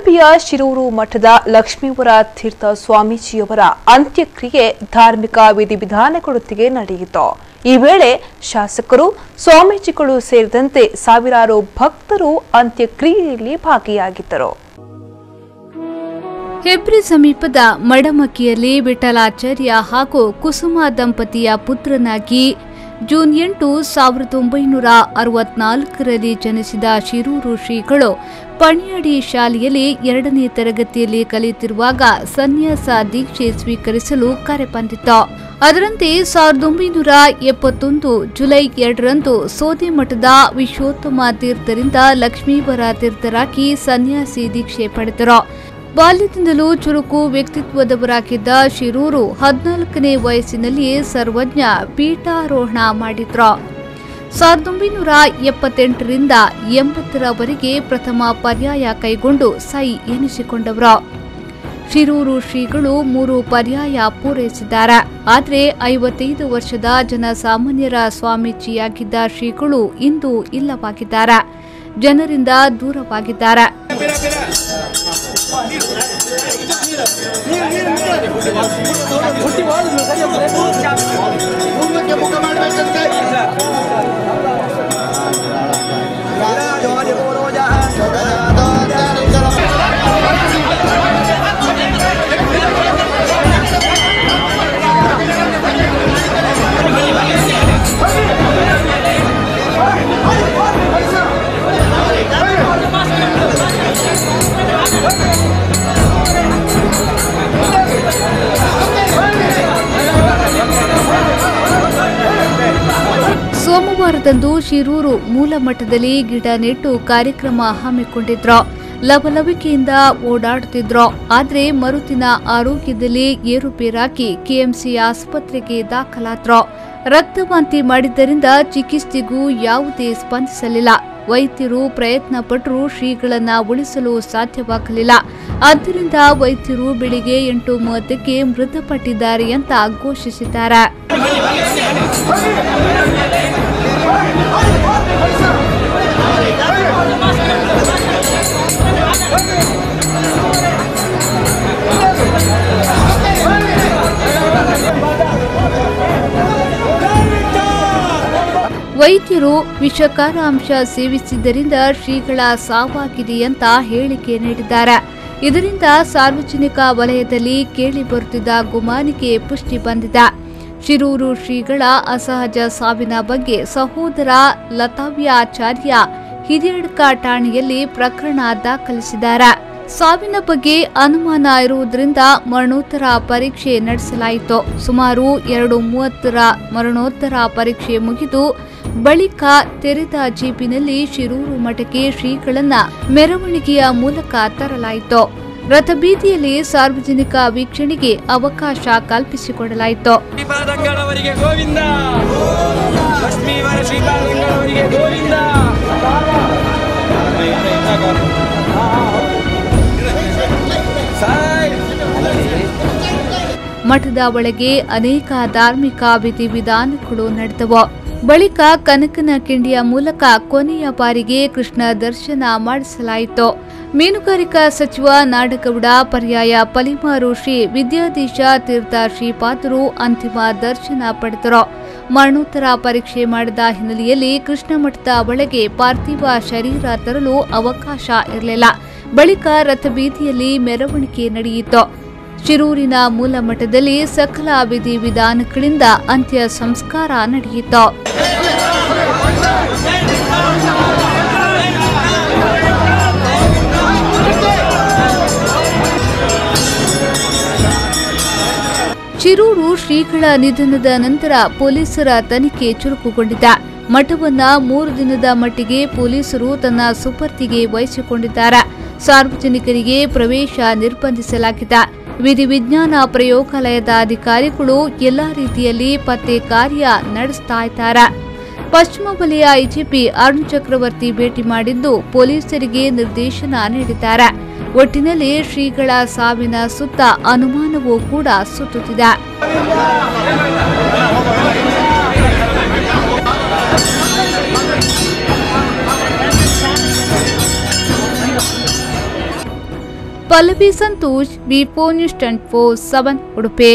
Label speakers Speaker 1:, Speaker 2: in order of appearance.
Speaker 1: ಉಡುಪಿಯ ಶಿರೂರು ಮಠದ ಲಕ್ಷ್ಮೀವರ ತೀರ್ಥ ಸ್ವಾಮೀಜಿಯವರ ಅಂತ್ಯಕ್ರಿಯೆ ಧಾರ್ಮಿಕ ವಿಧಿವಿಧಾನಗಳೊಂದಿಗೆ ನಡೆಯಿತು. ಈ ವೇಳೆ ಶಾಸಕರು, ಸ್ವಾಮೀಜಿಗಳು ಸೇರಿದಂತೆ ಸಾವಿರಾರು ಭಕ್ತರು ಅಂತ್ಯಕ್ರಿಯೆಯಲ್ಲಿ ಭಾಗಿಯಾಗಿದ್ದರು.
Speaker 2: ಹೆಬ್ರಿ ಸಮೀಪದ ಮಡಮಕ್ಕಿಯಲ್ಲಿ ವಿಠಲಾಚಾರ್ಯ ಹಾಗೂ ಕುಸುಮ ದಂಪತಿಯ ಪುತ್ರನಾಗಿ ಜೂನ್ 8, 1964ರಲ್ಲಿ ಜನಿಸಿದ ಶಿರೂರು ಶ್ರೀಗಳು ಪಣಿಯಾಡಿ ಶಾಲೆಯಲ್ಲಿ 2ನೇ ತರಗತಿಯಲ್ಲಿ ಕಲಿಯುತ್ತಿರುವಾಗ ಸನ್ಯಾಸ ದೀಕ್ಷೆ ಸ್ವೀಕರಿಸಲು ಕರೆ ಬಂದಿತ್ತು. ಅದರಂತೆ 1971 ಜುಲೈ 2ರಂದು ಸೋದೆಮಠದ ವಿಶ್ವೋತ್ತಮ ತೀರ್ಥರಿಂದ ಲಕ್ಷ್ಮೀವರ ತೀರ್ಥರಾಗಿ ಸನ್ಯಾಸಿ ದೀಕ್ಷೆ ಪಡೆದರು. ಬಾಲ್ಯದಿಂದಲೂ ಚುರುಕು ವ್ಯಕ್ತಿತ್ವದವರಾಗಿದ್ದ ಶಿರೂರು 14ನೇ ವಯಸ್ಸಿನಲ್ಲಿಯೇ ಸರ್ವಜ್ಞ ಪೀಠಾರೋಹಣ ಮಾಡಿದ್ರು. 1978ರಿಂದ 80ರವರೆಗೆ ಪ್ರಥಮ ಪರ್ಯಾಯ ಕೈಗೊಂಡು ಸೈ ಎನಿಸಿಕೊಂಡವರು. ಶಿರೂರು ಶ್ರೀಗಳು 3 ಪರ್ಯಾಯ ಪೂರೈಸಿದ್ದಾರೆ. ಆದರೆ 55 ವರ್ಷದ ಜನಸಾಮಾನ್ಯರ ಸ್ವಾಮೀಜಿಯಾಗಿದ್ದ ಶ್ರೀಗಳು ಇಂದು ಇಲ್ಲವಾಗಿದ್ದಾರೆ, ಜನರಿಂದ ದೂರವಾಗಿದ್ದಾರೆ. ಸೋಮವಾರದಂದು ಶಿರೂರು ಮೂಲ ಮಠದಲ್ಲಿ ಗಿಡ ನೆಟ್ಟು ಕಾರ್ಯಕ್ರಮ ಹಮ್ಮಿಕೊಂಡಿದ್ರು. ಲವಲವಿಕೆಯಿಂದ ಓಡಾಡುತ್ತಿದ್ರು. ಆದರೆ ಮರುದಿನ ಆರೋಗ್ಯದಲ್ಲಿ ಏರುಪೇರಾಗಿ ಕೆಎಂಸಿ ಆಸ್ಪತ್ರೆಗೆ ದಾಖಲಾದ್ರು. ರಕ್ತವಾಂತಿ ಮಾಡಿದ್ದರಿಂದ ಚಿಕಿತ್ಸೆಗೂ ಯಾವುದೇ ಸ್ಪಂದಿಸಲಿಲ್ಲ. ವೈದ್ಯರು ಪ್ರಯತ್ನ ಪಟ್ಟರೂ ಶ್ರೀಗಳನ್ನ ಉಳಿಸಲು ಸಾಧ್ಯವಾಗಲಿಲ್ಲ. ಆದ್ದರಿಂದ ವೈದ್ಯರು ಬೆಳಿಗ್ಗೆ 8:30ಕ್ಕೆ ಮೃತಪಟ್ಟಿದ್ದಾರೆ ಅಂತ ಘೋಷಿಸಿದ್ದಾರೆ. ವೈದ್ಯರು ವಿಷಕಾರ ಅಂಶ ಸೇವಿಸಿದ್ದರಿಂದ ಶ್ರೀಗಳ ಸಾವಾಗಿದೆ ಅಂತ ಹೇಳಿಕೆ ನೀಡಿದ್ದಾರೆ. ಇದರಿಂದ ಸಾರ್ವಜನಿಕ ವಲಯದಲ್ಲಿ ಕೇಳಿಬರುತ್ತಿದ್ದ ಗುಮಾನಿಗೆ ಪುಷ್ಟಿ ಬಂದಿದೆ. ಶಿರೂರು ಶ್ರೀಗಳ ಅಸಹಜ ಸಾವಿನ ಬಗ್ಗೆ ಸಹೋದರ ಲತಾವ್ಯಾಚಾರ್ಯ ಹಿರಿಯಡ್ಕ ಠಾಣೆಯಲ್ಲಿ ಪ್ರಕರಣ ದಾಖಲಿಸಿದ್ದಾರೆ. ಸಾವಿನ ಬಗ್ಗೆ ಅನುಮಾನ ಇರುವುದರಿಂದ ಮರಣೋತ್ತರ ಪರೀಕ್ಷೆ ನಡೆಸಲಾಯಿತು. ಸುಮಾರು 2:30ರ ಮರಣೋತ್ತರ ಪರೀಕ್ಷೆ ಮುಗಿದು ಬಳಿಕ ತೆರೆದ ಜೀಪಿನಲ್ಲಿ ಶಿರೂರು ಮಠಕ್ಕೆ ಶ್ರೀಗಳನ್ನ ಮೆರವಣಿಗೆಯ ಮೂಲಕ ತರಲಾಯಿತು. ರಥಬೀದಿಯಲ್ಲಿ ಸಾರ್ವಜನಿಕ ವೀಕ್ಷಣೆಗೆ ಅವಕಾಶ ಕಲ್ಪಿಸಿಕೊಡಲಾಯಿತು. ಮಠದ ಒಳಗೆ ಅನೇಕ ಧಾರ್ಮಿಕ ವಿಧಿವಿಧಾನಗಳು ನಡೆದವು. ಬಳಿಕ ಕನಕನ ಕಿಂಡಿಯ ಮೂಲಕ ಕೊನೆಯ ಬಾರಿಗೆ ಕೃಷ್ಣ ದರ್ಶನ ಮಾಡಿಸಲಾಯಿತು. ಮೀನುಗಾರಿಕಾ ಸಚಿವ ನಾಡಗೌಡ, ಪರ್ಯಾಯ ಪಲಿಮಾರು ಶ್ರೀ ವಿದ್ಯಾಧೀಶ ತೀರ್ಥ ಶ್ರೀಪಾದರು ಅಂತಿಮ ದರ್ಶನ ಪಡೆದರು. ಮರಣೋತ್ತರ ಪರೀಕ್ಷೆ ಮಾಡಿದ ಹಿನ್ನೆಲೆಯಲ್ಲಿ ಕೃಷ್ಣ ಮಠದ ಒಳಗೆ ಪಾರ್ಥಿವ ಶರೀರ ತರಲು ಅವಕಾಶ ಇರಲಿಲ್ಲ. ಬಳಿಕ ರಥಬೀದಿಯಲ್ಲಿ ಮೆರವಣಿಗೆ ನಡೆಯಿತು. ಶಿರೂರಿನ ಮೂಲ ಮಠದಲ್ಲಿ ಸಕಲ ವಿಧಿವಿಧಾನಗಳಿಂದ ಅಂತ್ಯ ಸಂಸ್ಕಾರ ನಡೆಯಿತು. ಶಿರೂರು ಶ್ರೀಗಳ ನಿಧನದ ನಂತರ ಪೊಲೀಸರ ತನಿಖೆ ಚುರುಕುಗೊಂಡಿದೆ. ಮಠವನ್ನ 3 ದಿನದ ಮಟ್ಟಿಗೆ ಪೊಲೀಸರು ತನ್ನ ಸುಪರ್ದಿಗೆ ವಹಿಸಿಕೊಂಡಿದ್ದಾರೆ. ಸಾರ್ವಜನಿಕರಿಗೆ ಪ್ರವೇಶ ನಿರ್ಬಂಧಿಸಲಾಗಿದೆ. ವಿಧಿವಿಜ್ಞಾನ ಪ್ರಯೋಗಾಲಯದ ಅಧಿಕಾರಿಗಳು ಎಲ್ಲಾ ರೀತಿಯಲ್ಲಿ ಪತ್ತೆ ಕಾರ್ಯ ನಡೆಸ್ತಾ ಇದ್ದಾರೆ. ಪಶ್ಚಿಮ ವಲಯ ಐಜಿಪಿ ಅರುಣ್ ಚಕ್ರವರ್ತಿ ಭೇಟಿ ಮಾಡಿದ್ದು ಪೊಲೀಸರಿಗೆ ನಿರ್ದೇಶನ ನೀಡಿದ್ದಾರೆ. ಒಟ್ಟಿನಲ್ಲಿ ಶ್ರೀಗಳ ಸಾವಿನ ಸುತ್ತ ಅನುಮಾನವೂ ಕೂಡ ಸುತ್ತುತ್ತಿದೆ. ಪಲ್ಲವಿ ಸಂತೋಷ್, ವಿ4 ನ್ಯೂಸ್ 24/7 ಉಡುಪಿ.